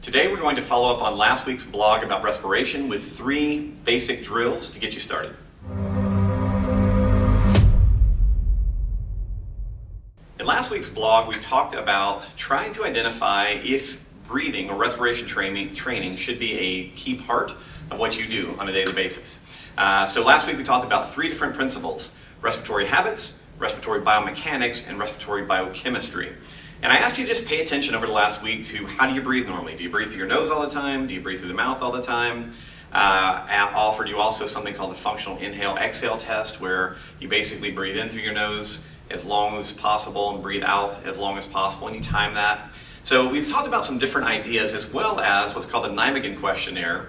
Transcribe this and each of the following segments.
Today we're going to follow up on last week's blog about respiration with 3 basic drills to get you started. In last week's blog we talked about trying to identify if breathing or respiration training should be a key part of what you do on a daily basis. So last week we talked about 3 different principles: respiratory habits, respiratory biomechanics, and respiratory biochemistry. And I asked you to just pay attention over the last week to how do you breathe normally? Do you breathe through your nose all the time? Do you breathe through the mouth all the time? I offered you also something called the functional inhale-exhale test, where you basically breathe in through your nose as long as possible and breathe out as long as possible, and you time that. So we've talked about some different ideas, as well as what's called the Nijmegen Questionnaire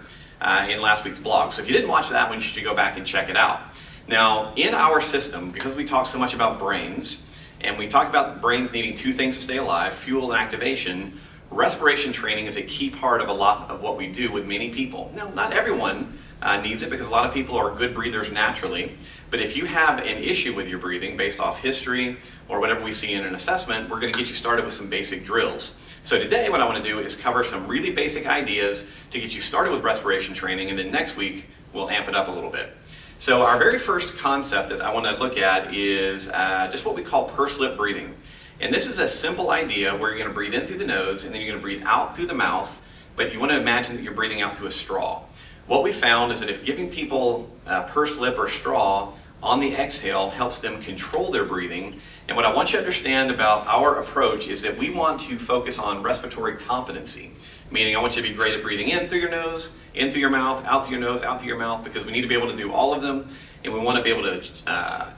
in last week's blog. So if you didn't watch that one, you should go back and check it out. Now, in our system, because we talk so much about brains, and we talk about brains needing 2 things to stay alive: fuel and activation, respiration training is a key part of a lot of what we do with many people. Now, not everyone needs it, because a lot of people are good breathers naturally, but if you have an issue with your breathing based off history or whatever we see in an assessment, we're going to get you started with some basic drills. So today what I want to do is cover some really basic ideas to get you started with respiration training, and then next week we'll amp it up a little bit. So our very first concept that I want to look at is just what we call pursed lip breathing. And this is a simple idea where you're going to breathe in through the nose and then you're going to breathe out through the mouth, but you want to imagine that you're breathing out through a straw. What we found is that if giving people pursed lip or straw on the exhale helps them control their breathing. And what I want you to understand about our approach is that we want to focus on respiratory competency. Meaning I want you to be great at breathing in through your nose, in through your mouth, out through your nose, out through your mouth, because we need to be able to do all of them, and we want to be able to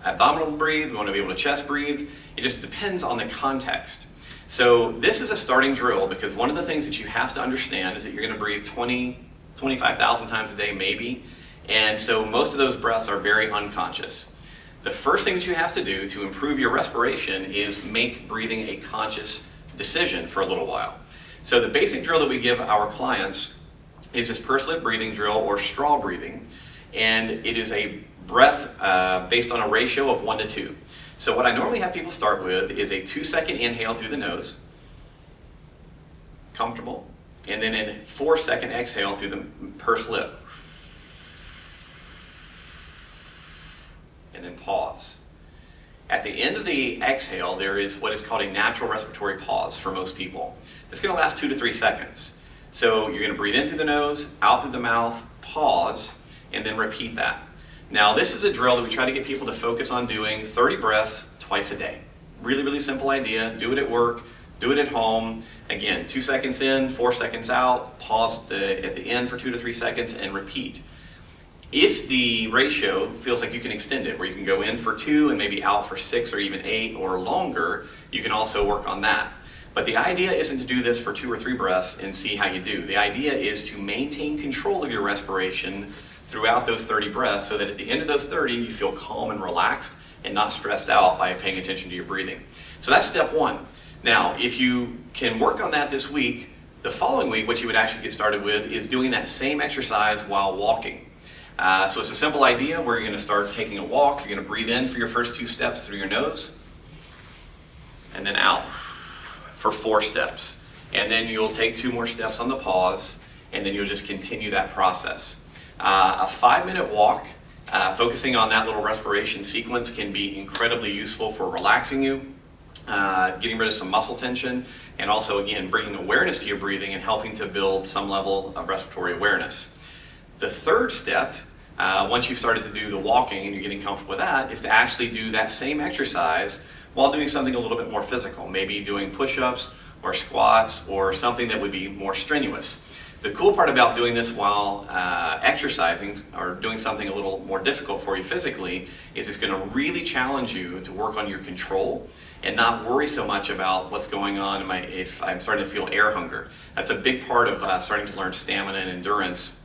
abdominal breathe, we want to be able to chest breathe. It just depends on the context. So this is a starting drill, because one of the things that you have to understand is that you're going to breathe 25,000 times a day maybe, and so most of those breaths are very unconscious. The first thing that you have to do to improve your respiration is make breathing a conscious decision for a little while. So the basic drill that we give our clients is this pursed lip breathing drill, or straw breathing, and it is a breath based on a ratio of 1 to 2. So what I normally have people start with is a 2-second inhale through the nose, comfortable, and then a 4-second exhale through the pursed lip, and then pause. At the end of the exhale, there is what is called a natural respiratory pause for most people. It's going to last 2 to 3 seconds. So you're going to breathe in through the nose, out through the mouth, pause, and then repeat that. Now, this is a drill that we try to get people to focus on doing 30 breaths twice a day. Really, really simple idea. Do it at work, do it at home. Again, 2 seconds in, 4 seconds out, pause at the end for 2 to 3 seconds, and repeat. If the ratio feels like you can extend it, where you can go in for 2 and maybe out for 6 or even 8 or longer, you can also work on that. But the idea isn't to do this for 2 or 3 breaths and see how you do. The idea is to maintain control of your respiration throughout those 30 breaths, so that at the end of those 30 you feel calm and relaxed and not stressed out by paying attention to your breathing. So that's step 1. Now, if you can work on that this week, the following week what you would actually get started with is doing that same exercise while walking. So it's a simple idea where you're going to start taking a walk. You're going to breathe in for your first 2 steps through your nose, and then out for 4 steps. And then you'll take 2 more steps on the pause, and then you'll just continue that process. A 5-minute walk, focusing on that little respiration sequence, can be incredibly useful for relaxing you, getting rid of some muscle tension, and also, again, bringing awareness to your breathing and helping to build some level of respiratory awareness. The third step, once you've started to do the walking and you're getting comfortable with that, is to actually do that same exercise while doing something a little bit more physical, maybe doing push-ups or squats or something that would be more strenuous. The cool part about doing this while exercising or doing something a little more difficult for you physically is it's going to really challenge you to work on your control and not worry so much about what's going on if I'm starting to feel air hunger. That's a big part of starting to learn stamina and endurance,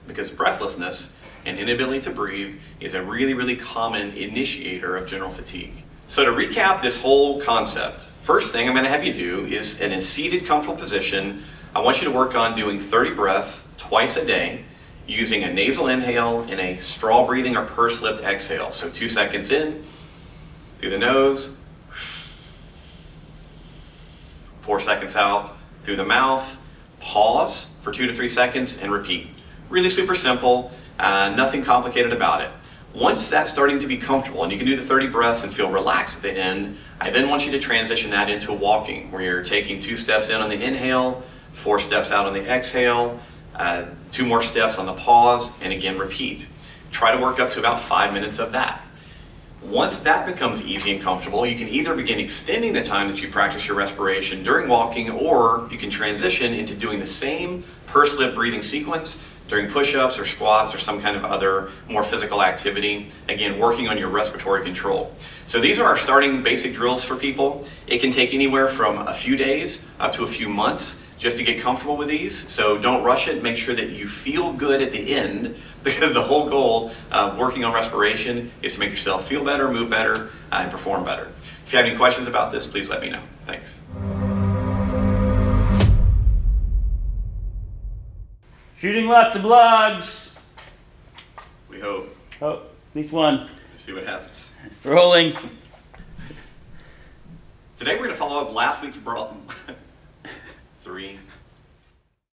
because breathlessness and inability to breathe is a really, really common initiator of general fatigue. So to recap this whole concept, first thing I'm going to have you do is, in a seated, comfortable position, I want you to work on doing 30 breaths twice a day using a nasal inhale and a straw breathing or pursed lipped exhale. So 2 seconds in through the nose, 4 seconds out through the mouth, pause for 2 to 3 seconds, and repeat. Really super simple, nothing complicated about it. Once that's starting to be comfortable and you can do the 30 breaths and feel relaxed at the end, I then want you to transition that into walking, where you're taking 2 steps in on the inhale, 4 steps out on the exhale, 2 more steps on the pause, and again repeat. Try to work up to about 5 minutes of that. Once that becomes easy and comfortable, you can either begin extending the time that you practice your respiration during walking, or you can transition into doing the same pursed lip breathing sequence during push-ups or squats or some kind of other more physical activity, again working on your respiratory control. So these are our starting basic drills for people. It can take anywhere from a few days up to a few months just to get comfortable with these, so don't rush it. Make sure that you feel good at the end, because the whole goal of working on respiration is to make yourself feel better, move better, and perform better. If you have any questions about this, please let me know. Thanks. Shooting lots of blogs. We hope. Oh, at least one. See what happens. Rolling. Today we're going to follow up last week's 3,